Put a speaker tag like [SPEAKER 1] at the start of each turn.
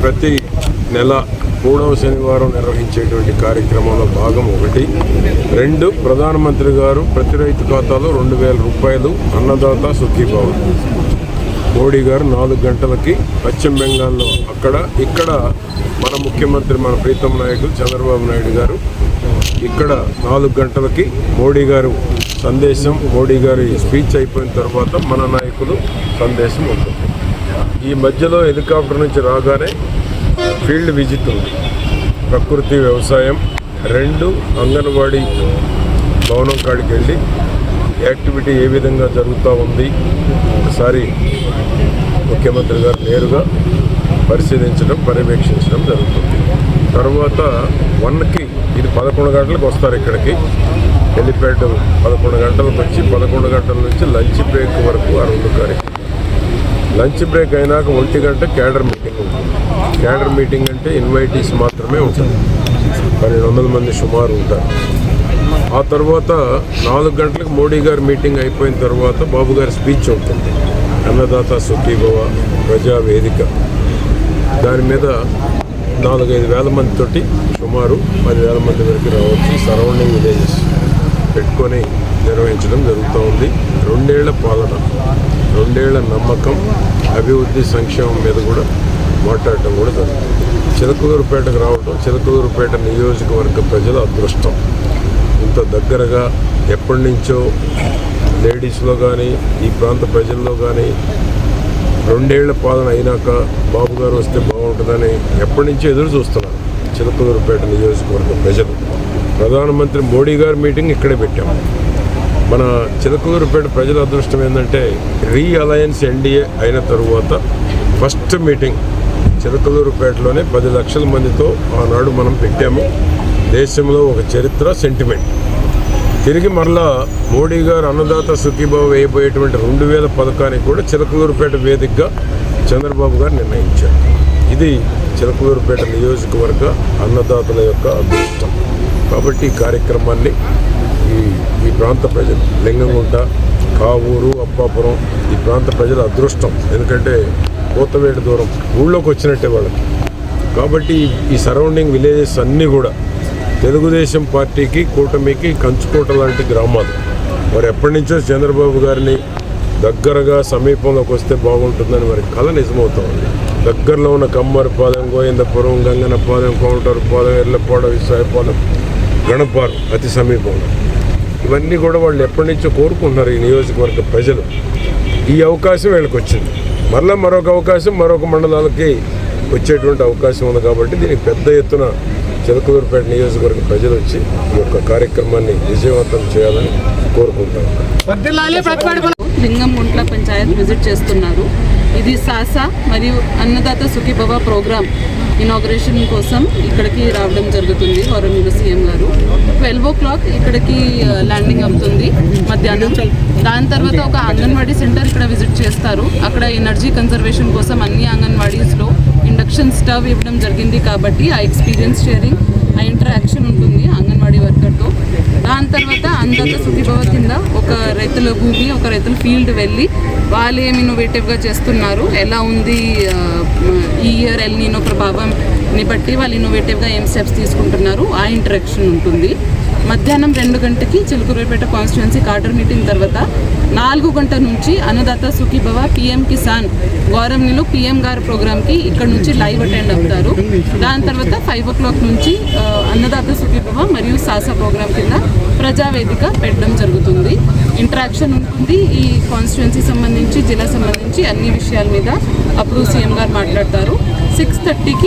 [SPEAKER 1] ప్రతి నెల 3వ శనివారం నిర్వహించేటువంటి కార్యక్రమంలో భాగం 1. 2, ప్రధానమంత్రి గారు ప్రతి రైతు ఖాతాలో 2,000 రూపాయలు అన్నదాత సుఖీభవ. మోడీ గారు 4 గంటలకి పశ్చిమ బెంగాల్లో ఇక్కడ మన ముఖ్యమంత్రి మన ప్రీతం నాయకులు చంద్రబాబు నాయుడు గారు ఇక్కడ 4 గంటలకి మోడీ గారు సందేశం, మోడీ గారి స్పీచ్ అయిపోయిన తర్వాత మన నాయకులు సందేశం ఉంటుంది. ఈ మధ్యలో హెలికాప్టర్ నుంచి రాగానే ఫీల్డ్ విజిట్ ఉంది. ప్రకృతి వ్యవసాయం 2 అంగన్వాడీ భవనం కాడికి వెళ్ళి యాక్టివిటీ ఏ విధంగా జరుగుతూ ఉంది ఒకసారి ముఖ్యమంత్రి గారు నేరుగా పరిశీలించడం, పర్యవేక్షించడం జరుగుతుంది. తర్వాత 1కి ఇది 11 గంటలకు వస్తారు ఇక్కడికి. హెలిప్యాడ్ 11 గంటలకు వచ్చి 11 గంటల నుంచి లంచ్ బ్రేక్ వరకు ఆ 2 కార్యక్రమం. లంచ్ బ్రేక్ అయినాక 1 గంట క్యాడర్ మీటింగ్ ఉంటుంది. క్యాడర్ మీటింగ్ అంటే ఇన్వైటీస్ మాత్రమే ఉంటుంది. 1200 మంది సుమారు ఉంటారు. ఆ తర్వాత 4 గంటలకు మోడీ గారి మీటింగ్ అయిపోయిన తర్వాత బాబు గారి స్పీచ్ ఉంటుంది. అన్నదాత సుఖీభవ ప్రజావేదిక దాని మీద 4-5 వేల మందితోటి సుమారు 10,000 మంది వరకు రావచ్చు. సరౌండింగ్ విలేజెస్ పెట్టుకొని నిర్వహించడం జరుగుతూ ఉంది. 2 ఏళ్ల పాలన, 2 ఏళ్ల నమ్మకం, అభివృద్ధి, సంక్షేమం మీద కూడా మాట్లాడటం కూడా జరుగుతుంది. చిలకలూరుపేటకు రావడం చిలకలూరుపేట నియోజకవర్గ ప్రజల అదృష్టం. ఇంత దగ్గరగా ఎప్పటి నుంచో లేడీస్లో కానీ ఈ ప్రాంత ప్రజల్లో కానీ 2 ఏళ్ల పాలన అయినాక బాబు గారు వస్తే బాగుంటుందని ఎప్పటి నుంచో ఎదురు చూస్తున్నారు చిలకలూరుపేట నియోజకవర్గ ప్రజలు. ప్రధానమంత్రి మోడీ గారి మీటింగ్ ఇక్కడే పెట్టాము. మన చిలకలూరుపేట ప్రజల అదృష్టం ఏంటంటే రీఅలయన్స్ ఎన్డీఏ అయిన తరువాత ఫస్ట్ మీటింగ్ చిలకలూరుపేటలోనే 10 లక్షల మందితో ఆనాడు మనం పెట్టాము. దేశంలో ఒక చరిత్ర, సెంటిమెంట్. తిరిగి మరలా మోడీ గారు అన్నదాత సుఖీభావ వేయబోయేటువంటి 2000 పథకానికి కూడా చిలకలూరుపేట వేదికగా చంద్రబాబు గారు నిర్ణయించారు. ఇది చిలకలూరుపేట నియోజకవర్గ అన్నదాతల యొక్క అదృష్టం. కాబట్టి ఈ కార్యక్రమాన్ని ఈ ప్రాంత ప్రజలు లింగంగుంట, కావూరు, అప్పాపురం ఈ ప్రాంత ప్రజల అదృష్టం. ఎందుకంటే కోతవేడు దూరం ఊళ్ళోకి వచ్చినట్టే వాళ్ళకి. కాబట్టి ఈ సరౌండింగ్ విలేజెస్ అన్నీ కూడా తెలుగుదేశం పార్టీకి, కూటమికి కంచుకోట లాంటి గ్రామాలు. వారు ఎప్పటి నుంచో చంద్రబాబు గారిని దగ్గరగా సమీపంలోకి వస్తే బాగుంటుందని వారి కళ నిజమవుతా ఉంది. దగ్గరలో ఉన్న కమ్మరిపాలెం, గోవిందపురం, గంగనపాలెం, కౌంటర్పాలెం, ఎర్లపాడ, విశాఖపాలెం, గణపారం అతి సమీపంలో. ఇవన్నీ కూడా వాళ్ళు ఎప్పటి నుంచో కోరుకుంటున్నారు ఈ నియోజకవర్గ ప్రజలు. ఈ అవకాశం వీళ్ళకి వచ్చింది. మరొక అవకాశం మరొక మండలాలకి వచ్చేటువంటి అవకాశం ఉంది. కాబట్టి దీనికి పెద్ద ఎత్తున చిలకలూరుపేట నియోజకవర్గ ప్రజలు వచ్చి ఈ యొక్క కార్యక్రమాన్ని విజయవంతం చేయాలని కోరుకుంటారు.
[SPEAKER 2] లింగంగుంట్ల పంచాయత్ విజిట్ చేస్తున్నారు. ఇది సాసా మరియు అన్నదాత సుఖీభవ ప్రోగ్రామ్ ఇనాగ్రేషన్ కోసం ఇక్కడికి రావడం జరుగుతుంది. గౌరవనీయులు సీఎం గారు 12 o'clock ఇక్కడికి ల్యాండింగ్ అవుతుంది మధ్యాహ్నం. దాని తర్వాత ఒక అంగన్వాడీ సెంటర్ ఇక్కడ విజిట్ చేస్తారు. అక్కడ ఎనర్జీ కన్జర్వేషన్ కోసం అన్ని అంగన్వాడీస్లో ఇండక్షన్ స్టవ్ ఇవ్వడం జరిగింది. కాబట్టి ఆ ఎక్స్పీరియన్స్ షేరింగ్, ఆ ఇంటరాక్షన్ ఉంటుంది అంగన్వాడీ వర్కర్తో. దాని తర్వాత అన్నదాత సుఖీభవ కింద ఒక రైతుల భూమి, ఒక రైతుల ఫీల్డ్ వెళ్ళి వాళ్ళు ఏమి ఇన్నోవేటివ్గా చేస్తున్నారు, ఎలా ఉంది ఈ ఇయర్ ఎల్ నీనో ప్రభావంని బట్టి వాళ్ళు ఇన్నోవేటివ్గా ఏం స్టెప్స్ తీసుకుంటున్నారు, ఆ ఇంటరాక్షన్ ఉంటుంది. మధ్యాహ్నం 2 గంటకి చిలకలూరుపేట కాన్స్టిట్యుయెన్సీ కార్డర్ మీటింగ్ తర్వాత 4 గంటల నుంచి అన్నదాత సుఖీభవ PM కిసాన్ గౌరవనీయులు PM గారి ప్రోగ్రామ్కి ఇక్కడ నుంచి లైవ్ అటెండ్ అవుతారు. దాని తర్వాత 5 o'clock నుంచి అన్నదాత సుఖీభవ మరియు సాసా ప్రోగ్రామ్ కింద ప్రజావేదిక పెట్టడం జరుగుతుంది. ఇంటరాక్షన్ ఉంటుంది. ఈ కాన్స్టిట్యుయెన్సీ సంబంధించి, జిల్లా సంబంధించి అన్ని విషయాల మీద అప్పుడు సీఎం గారు మాట్లాడతారు. 6:30కి